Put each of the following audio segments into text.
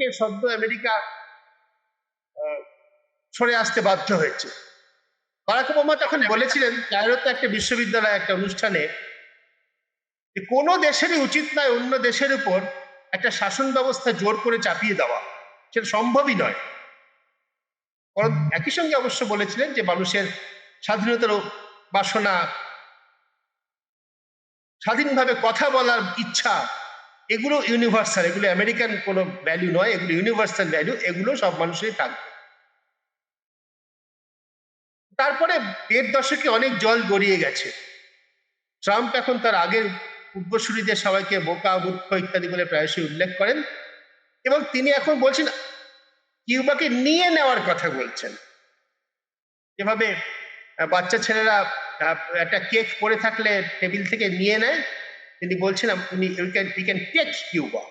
থেকে সদ্য আমেরিকা সরে আসতে বাধ্য হয়েছে। বারাক ওবামা তখন বলেছিলেন কায়রোতে একটা বিশ্ববিদ্যালয়ে একটা অনুষ্ঠানে যে কোনো দেশেরই উচিত নয় অন্য দেশের উপর একটা শাসন ব্যবস্থা জোর করে চাপিয়ে দেওয়া, সেটা সম্ভবই নয়। কারণ একই সঙ্গে অবশ্য বলেছিলেন যে মানুষের স্বাধীনতার বাসনা, স্বাধীনভাবে কথা বলার ইচ্ছা, এগুলো ইউনিভার্সাল, এগুলো আমেরিকান কোনো ভ্যালু নয়, এগুলো ইউনিভার্সাল ভ্যালু, এগুলো সব মানুষেরই থাকবে। তারপরে ১.৫ দশকে অনেক জল গড়িয়ে গেছে। ট্রাম্প এখন তার আগের পূর্বসূরীদের সবাইকে বোকা, মূর্খ ইত্যাদি বলে প্রায়শই উল্লেখ করেন, এবং তিনি এখন বলছেন কিউবাকে নিয়ে নেওয়ার কথা বলছেন। যেভাবে বাচ্চা ছেলেরা একটা কেক পড়ে থাকলে টেবিল থেকে নিয়ে নেয়, তিনি বলছেন we can take Cuba.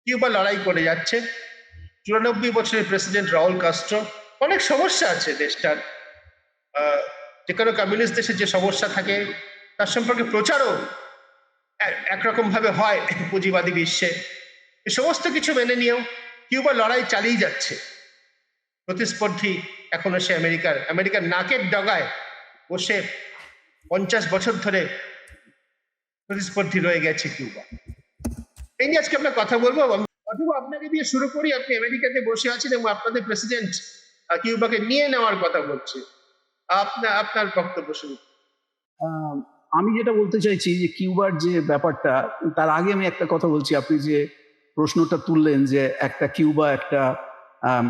Cuba লড়াই করে যাচ্ছে। ৯৪ বছরের প্রেসিডেন্ট রাউল কাস্ট্রো, অনেক সমস্যা আছে দেশটার, যে কোনো কমিউনিস্ট দেশে যে সমস্যা থাকে তার সম্পর্কে প্রচারও একরকম ভাবে হয় পুঁজিবাদী বিশ্বে। এই সমস্ত কিছু মেনে নিয়েও কিউবা লড়াই চালিয়ে যাচ্ছে। প্রতিস্পর্ধী এখনো সে আমেরিকার নাকের ডগায় বসে ৫০ বছর ধরে প্রতিস্পর্ধী রয়ে গেছে কিউবা। এই নিয়ে আজকে আমরা কথা বলবো। অথবা আপনাকে দিয়ে শুরু করি। আপনি আমেরিকাতে বসে আছেন এবং আপনাদের প্রেসিডেন্ট কিউবাকে নিয়ে নেওয়ার কথা বলছে, আপনার বক্তব্য শুরু। আমি যেটা বলতে চাইছি যে কিউবার যে ব্যাপারটা, তার আগে আমি একটা কথা বলছি। আপনি যে প্রশ্নটা তুললেন যে একটা কিউবা, একটা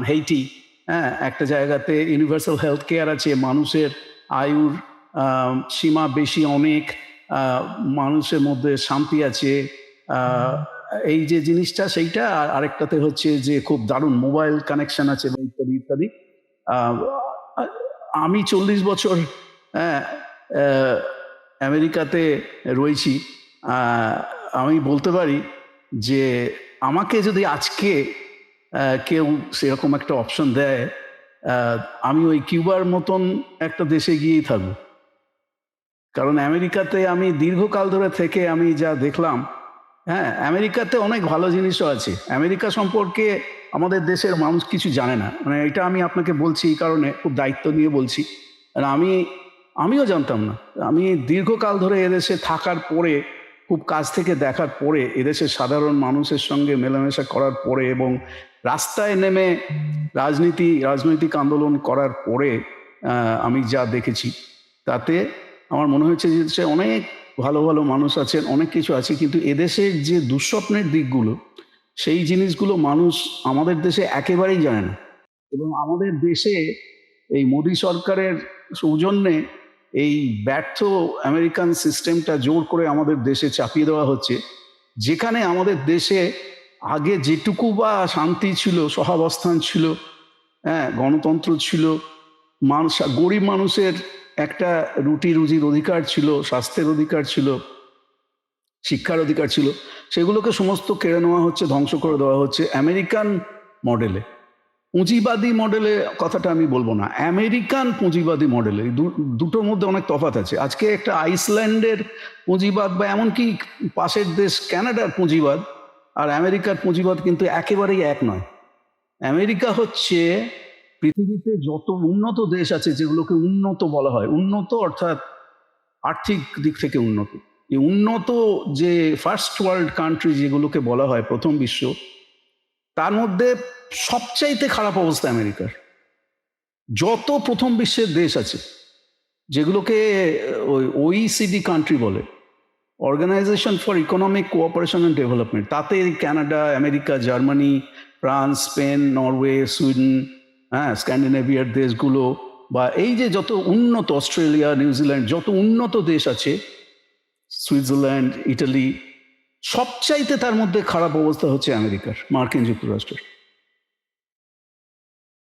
হেইটি, হ্যাঁ, একটা জায়গাতে ইউনিভার্সাল হেলথ কেয়ার আছে, মানুষের আয়ুর সীমা বেশি অনেক, মানুষের মধ্যে শান্তি আছে, এই যে জিনিসটা সেইটা। আর আরেকটাতে হচ্ছে যে খুব দারুণ মোবাইল কানেকশন আছে ইত্যাদি ইত্যাদি। আমি 40 বছর আমেরিকাতে রয়েছি। আমি বলতে পারি যে আমাকে যদি আজকে কেউ সেরকম একটা অপশন দেয়, আমি ওই কিউবার মতন একটা দেশে গিয়েই থাকবো। কারণ আমেরিকাতে আমি দীর্ঘকাল ধরে থেকে আমি যা দেখলাম, হ্যাঁ, আমেরিকাতে অনেক ভালো জিনিসও আছে। আমেরিকা সম্পর্কে আমাদের দেশের মানুষ কিছু জানে না। মানে এটা আমি আপনাকে বলছি এই কারণে, খুব দায়িত্ব নিয়ে বলছি। আর আমিও জানতাম না। আমি দীর্ঘকাল ধরে এদেশে থাকার পরে, খুব কাছ থেকে দেখার পরে, এদেশের সাধারণ মানুষের সঙ্গে মেলামেশা করার পরে এবং রাস্তায় নেমে রাজনৈতিক আন্দোলন করার পরে আমি যা দেখেছি, তাতে আমার মনে হয়েছে যে দেশে অনেক ভালো ভালো মানুষ আছেন, অনেক কিছু আছে, কিন্তু এদেশের যে দুঃস্বপ্নের দিকগুলো, সেই জিনিসগুলো মানুষ আমাদের দেশে একেবারেই জানে না। এবং আমাদের দেশে এই মোদী সরকারের সৌজন্যে এই ব্যর্থ আমেরিকান সিস্টেমটা জোর করে আমাদের দেশে চাপিয়ে দেওয়া হচ্ছে, যেখানে আমাদের দেশে আগে যেটুকু বা শান্তি ছিল, সহাবস্থান ছিল, হ্যাঁ, গণতন্ত্র ছিল, গরিব মানুষের একটা রুজির অধিকার ছিল, স্বাস্থ্যের অধিকার ছিল, শিক্ষার অধিকার ছিল, সেগুলোকে সমস্ত কেড়ে নেওয়া হচ্ছে, ধ্বংস করে দেওয়া হচ্ছে আমেরিকান মডেলে। পুঁজিবাদী মডেলে কথাটা আমি বলবো না, আমেরিকান পুঁজিবাদী মডেলে। দুটোর মধ্যে অনেক তফাৎ আছে। আজকে একটা আইসল্যান্ডের পুঁজিবাদ বা এমনকি পাশের দেশ কানাডার পুঁজিবাদ আর আমেরিকার পুঁজিবাদ কিন্তু একেবারেই এক নয়। আমেরিকা হচ্ছে পৃথিবীতে যত উন্নত দেশ আছে, যেগুলোকে উন্নত বলা হয়, উন্নত অর্থাৎ আর্থিক দিক থেকে উন্নত, এই উন্নত যে ফার্স্ট ওয়ার্ল্ড কান্ট্রি যেগুলোকে বলা হয়, প্রথম বিশ্ব, তার মধ্যে সবচাইতে খারাপ অবস্থা আমেরিকার। যত প্রথম বিশ্বের দেশ আছে, যেগুলোকে OECD কান্ট্রি বলে, organisation for economic cooperation and development, তাতে Canada, America, Germany, France, Spain, Norway, Sweden, হ্যাঁ, স্ক্যান্ডিনেভিয়ার দেশগুলো, বা এই যে যত উন্নত, অস্ট্রেলিয়া, নিউজিল্যান্ড, যত উন্নত দেশ আছে, সুইজারল্যান্ড, ইটালি, সবচাইতে তার মধ্যে খারাপ অবস্থা হচ্ছে আমেরিকার, মার্কিন যুক্তরাষ্ট্রের।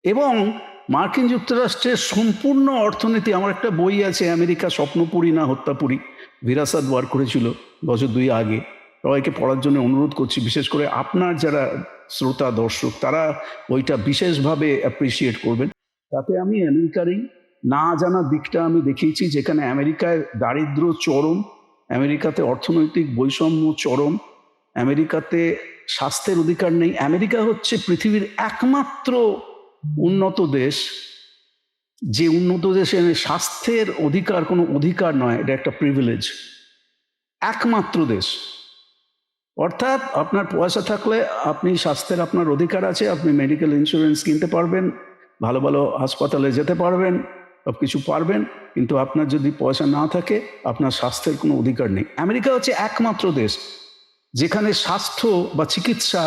এবং মার্কিন যুক্তরাষ্ট্রের সম্পূর্ণ অর্থনীতি, আমার একটা বই আছে, আমেরিকা স্বপ্নপুরী না হত্যাপুরী, ভিরাসাত বার করেছিল বছর 2 আগে। সবাইকে পড়ার জন্য অনুরোধ করছি, বিশেষ করে আপনার যারা শ্রোতা দর্শক, তারা বইটা বিশেষভাবে অ্যাপ্রিসিয়েট করবেন। তাতে আমি আমেরিকার এই না জানার দিকটা আমি দেখিয়েছি, যেখানে আমেরিকায় দারিদ্র্য চরম, আমেরিকাতে অর্থনৈতিক বৈষম্য চরম, আমেরিকাতে স্বাস্থ্যের অধিকার নেই। আমেরিকা হচ্ছে পৃথিবীর একমাত্র উন্নত দেশ, যে উন্নত দেশে স্বাস্থ্যের অধিকার কোনো অধিকার নয়, এটা একটা প্রিভিলেজ। একমাত্র দেশ। অর্থাৎ আপনার পয়সা থাকলে আপনি স্বাস্থ্যের আপনার অধিকার আছে, আপনি মেডিকেল ইন্স্যুরেন্স কিনতে পারবেন, ভালো ভালো হাসপাতালে যেতে পারবেন, সব কিছু পারবেন, কিন্তু আপনার যদি পয়সা না থাকে আপনার স্বাস্থ্যের কোনো অধিকার নেই। আমেরিকা হচ্ছে একমাত্র দেশ যেখানে স্বাস্থ্য বা চিকিৎসা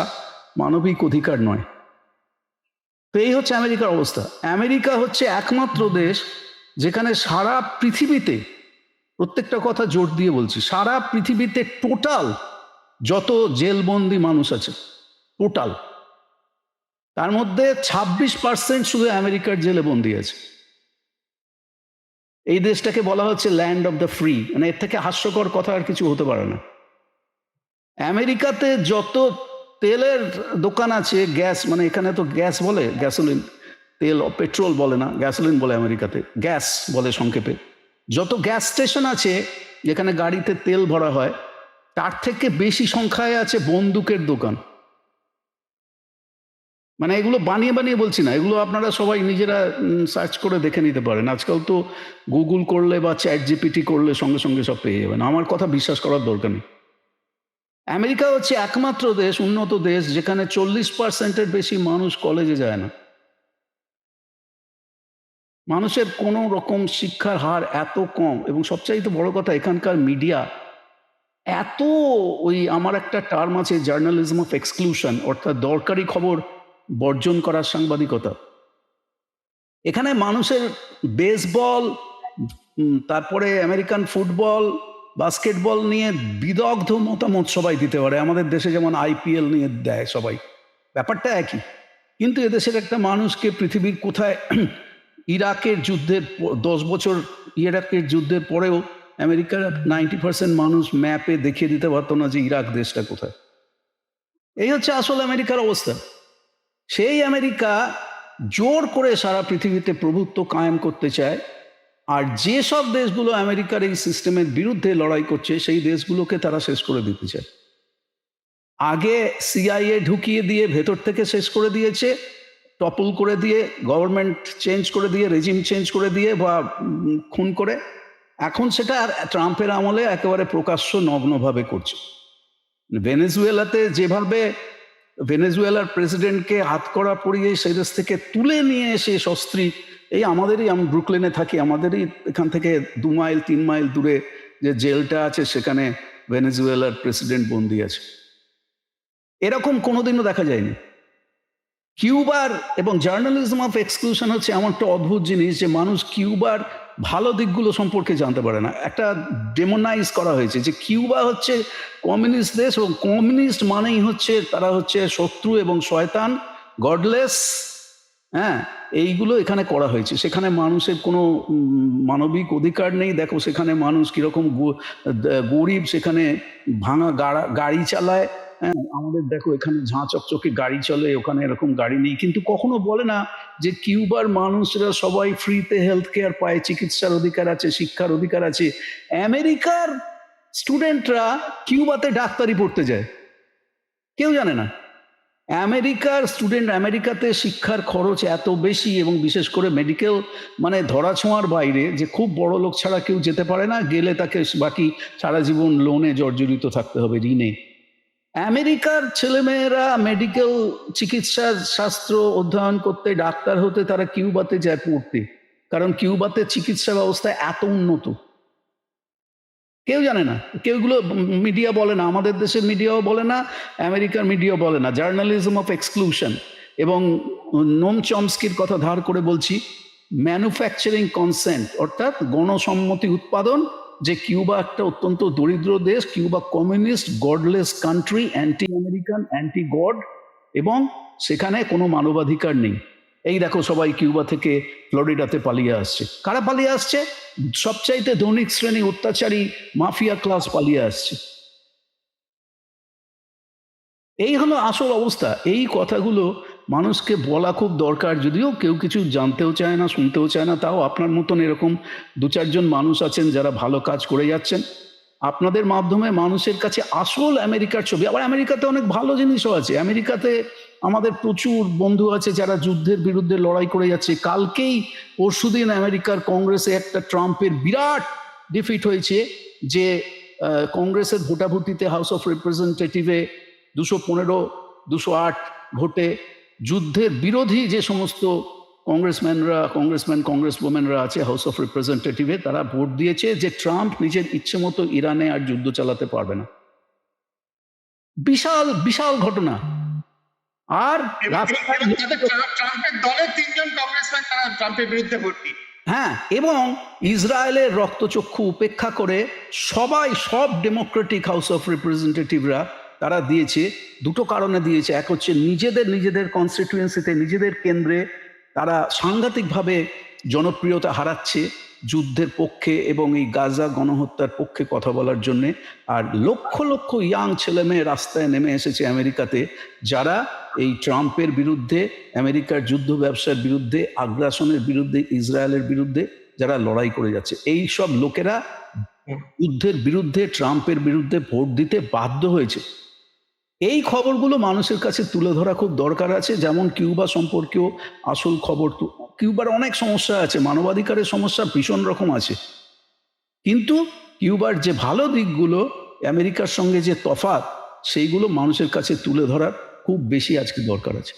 মানবিক অধিকার নয়। তো এই হচ্ছে আমেরিকার অবস্থা। আমেরিকা হচ্ছে একমাত্র দেশ যেখানে সারা পৃথিবীতে, প্রত্যেকটা কথা জোর দিয়ে বলছি, সারা পৃথিবীতে টোটাল যত জেলবন্দি মানুষ আছে, টোটাল তার মধ্যে 26% শুধু আমেরিকার জেলে বন্দি আছে। এই দেশটাকে বলা হচ্ছে ল্যান্ড অফ দ্য ফ্রি। মানে এর থেকে হাস্যকর কথা আর কিছু হতে পারে না। আমেরিকাতে যত তেলের দোকান আছে, গ্যাস, মানে এখানে তো গ্যাস বলে, গ্যাসোলিন, তেল পেট্রোল বলে না, গ্যাসোলিন বলে আমেরিকাতে, গ্যাস বলে সংক্ষেপে। যত গ্যাস স্টেশন আছে যেখানে গাড়িতে তেল ভরা হয়, তার থেকে বেশি সংখ্যায় আছে বন্দুকের দোকান। মানে এগুলো বানিয়ে বানিয়ে বলছি না, এগুলো আপনারা সবাই নিজেরা সার্চ করে দেখে নিতে পারেন। আজকাল তো গুগল করলে বা চ্যাট জিপিটি করলে সঙ্গে সঙ্গে সব পেয়ে যাবেন, আমার কথা বিশ্বাস করার দরকার নেই। আমেরিকা হচ্ছে একমাত্র দেশ, উন্নত দেশ, যেখানে 40%-এর বেশি মানুষ কলেজে যায় না। মানুষের কোনো রকম শিক্ষার হার এত কম, এবং সবচাইতে বড় কথা এখানকার মিডিয়া এত, ওই আমার একটা টার্ম আছে জার্নালিজম অফ এক্সক্লুশন, অর্থাৎ দরকারি খবর বর্জন করার সাংবাদিকতা। এখানে মানুষের বেসবল, তারপরে আমেরিকান ফুটবল, বাস্কেটবল নিয়ে বিদগ্ধ মতামত সবাই দিতে পারে। আমাদের দেশে যেমন আইপিএল নিয়ে দেয় সবাই, ব্যাপারটা একই। কিন্তু এদেশের একটা মানুষকে পৃথিবীর কোথায়, ইরাকের যুদ্ধের 10 বছর ইরাকের যুদ্ধের পরেও আমেরিকার 90% মানুষ ম্যাপে দেখিয়ে দিতে পারতো না যে ইরাক দেশটা কোথায়। এই হচ্ছে আসল আমেরিকার অবস্থা। সেই আমেরিকা জোর করে সারা পৃথিবীতে প্রভুত্ব কায়েম করতে চায়, আর যেসব দেশগুলো আমেরিকার এই সিস্টেমের বিরুদ্ধে লড়াই করছে সেই দেশগুলোকে তারা শেষ করে দিতে চায়। আগে সিআইএ ঢুকিয়ে দিয়ে ভেতর থেকে শেষ করে দিয়েছে, টপল করে দিয়ে, গভর্নমেন্ট চেঞ্জ করে দিয়ে, রেজিম চেঞ্জ করে দিয়ে বা খুন করে। এখন সেটা আর ট্রাম্পের আমলে একেবারে প্রকাশ্য নগ্নভাবে করছে। ভেনেজুয়েলাতে যেভাবে ভেনেজুয়েলার প্রেসিডেন্টকে হাতকড়া পরিয়ে সেই দেশ থেকে তুলে নিয়ে এসে সস্ত্রী, এই আমাদেরই, আমি ব্রুকলিনে থাকি, আমাদেরই এখান থেকে 2 মাইল 3 মাইল দূরে যে জেলটা আছে সেখানে ভেনেজুয়েলার প্রেসিডেন্ট বন্দী আছে। এরকম কোনোদিনও দেখা যায়নি। কিউবার এবং জার্নালিজম অফ এক্সক্লুশন হচ্ছে এমন একটা অদ্ভুত জিনিস যে মানুষ কিউবার ভালো দিকগুলো সম্পর্কে জানতে পারে না। একটা ডেমোনাইজ করা হয়েছে যে কিউবা হচ্ছে কমিউনিস্ট দেশ, এবং কমিউনিস্ট মানেই হচ্ছে তারা হচ্ছে শত্রু এবং শয়তান, গডলেস। হ্যাঁ, এইগুলো এখানে করা হয়েছে। সেখানে মানুষের কোনো মানবিক অধিকার নেই। দেখো সেখানে মানুষ কীরকম গরিব, সেখানে ভাঙা গাড়ি চালায়। হ্যাঁ, আমাদের দেখো এখানে ঝাঁ চকচকে গাড়ি চলে, ওখানে এরকম গাড়ি নেই। কিন্তু কখনো বলে না যে কিউবার মানুষরা সবাই ফ্রিতে হেলথ কেয়ার পায়, চিকিৎসার অধিকার আছে, শিক্ষার অধিকার আছে। আমেরিকার স্টুডেন্টরা কিউবাতে ডাক্তারি পড়তে যায়, কেউ জানে না। আমেরিকার স্টুডেন্ট, আমেরিকাতে শিক্ষার খরচ এত বেশি, এবং বিশেষ করে মেডিকেল, মানে ধরাছোঁয়ার বাইরে, যে খুব বড় লোক ছাড়া কেউ যেতে পারে না, গেলে তাকে বাকি সারা জীবন লোনে জর্জরিত থাকতে হবে, ঋণে। আমেরিকার ছেলেমেয়েরা মেডিকেল চিকিৎসা শাস্ত্র অধ্যয়ন করতে, ডাক্তার হতে তারা কিউবাতে যায় পড়তে, কারণ কিউবাতে চিকিৎসা ব্যবস্থা এত উন্নত। কেউ জানে না, কেউগুলো মিডিয়া বলে না, আমাদের দেশের মিডিয়াও বলে না, আমেরিকার মিডিয়াও বলে না। Journalism of exclusion. এবং নোম চমস্কির কথা ধার করে বলছি, ম্যানুফ্যাকচারিং কনসেন্ট, অর্থাৎ গণসম্মতি উৎপাদন, যে কিউবা একটা অত্যন্ত দরিদ্র দেশ, Cuba communist, godless country, anti American, anti god, এবং সেখানে কোনো মানবাধিকার নেই। এই দেখো সবাই কিউবা থেকে ফ্লোরিডাতে পালিয়ে আসছে। কারা পালিয়ে আসছে? সবচাইতে ধনিক শ্রেণী, অত্যাচারী মাফিয়া ক্লাস পালিয়ে আসছে। এই হলো আসল অবস্থা। এই কথাগুলো মানুষকে বলা খুব দরকার, যদিও কেউ কিছু জানতেও চায় না, শুনতেও চায় না। তাও আপনার মতন এরকম 2-4 জন মানুষ আছেন যারা ভালো কাজ করে যাচ্ছেন, আপনাদের মাধ্যমে মানুষের কাছে আসল আমেরিকার ছবি। আবার আমেরিকাতে অনেক ভালো জিনিসও আছে। আমেরিকাতে আমাদের প্রচুর বন্ধু আছে যারা যুদ্ধের বিরুদ্ধে লড়াই করে যাচ্ছে। কালকেই পরশুদিন আমেরিকার কংগ্রেসে একটা ট্রাম্পের বিরাট ডিফিট হয়েছে, যে কংগ্রেসের ভোটাভুটিতে হাউস অফ রিপ্রেজেন্টেটিভে 215, 208 ভোটে যুদ্ধের বিরোধী যে সমস্ত কংগ্রেসম্যানরা আছে হাউস অফ রিপ্রেজেন্টেটিভে, তারা ভোট দিয়েছে যে ট্রাম্প নিজের ইচ্ছে মতো ইরানে আর যুদ্ধ চালাতে পারবে না। বিশাল বিশাল ঘটনা। আর রাস্তায় ট্রাম্পের দলের 3 জন কংগ্রেসম্যান তারা ট্রাম্পের বিরুদ্ধে ভোট দিন। হ্যাঁ, এবং ইসরায়েলের রক্তচক্ষু উপেক্ষা করে সব ডেমোক্রেটিক হাউস অফ রিপ্রেজেন্টেটিভরা তারা দিয়েছে। দুটো কারণে দিয়েছে। এক হচ্ছে নিজেদের কনস্টিটিউয়েন্সিতে, নিজেদের কেন্দ্রে তারা সাংঘাতিকভাবে জনপ্রিয়তা হারাচ্ছে যুদ্ধের পক্ষে এবং এই গাজা গণহত্যার পক্ষে কথা বলার জন্যে। আর লক্ষ লক্ষ ইয়াং ছেলেমেয়ে রাস্তায় নেমে এসেছে আমেরিকাতে, যারা এই ট্রাম্পের বিরুদ্ধে, আমেরিকার যুদ্ধ ব্যবসার বিরুদ্ধে, আগ্রাসনের বিরুদ্ধে, ইসরায়েলের বিরুদ্ধে যারা লড়াই করে যাচ্ছে। এই সব লোকেরা যুদ্ধের বিরুদ্ধে, ট্রাম্পের বিরুদ্ধে ভোট দিতে বাধ্য হয়েছে। এই খবরগুলো মানুষের কাছে তুলে ধরা খুব দরকার আছে। যেমন কিউবা সম্পর্কেও আসল খবর। কিউবার অনেক সমস্যা আছে, মানবাধিকারের সমস্যা ভীষণ রকম আছে, কিন্তু কিউবার যে ভালো দিকগুলো, আমেরিকার সঙ্গে যে তফাৎ, সেইগুলো মানুষের কাছে তুলে ধরার খুব বেশি আজকে দরকার আছে।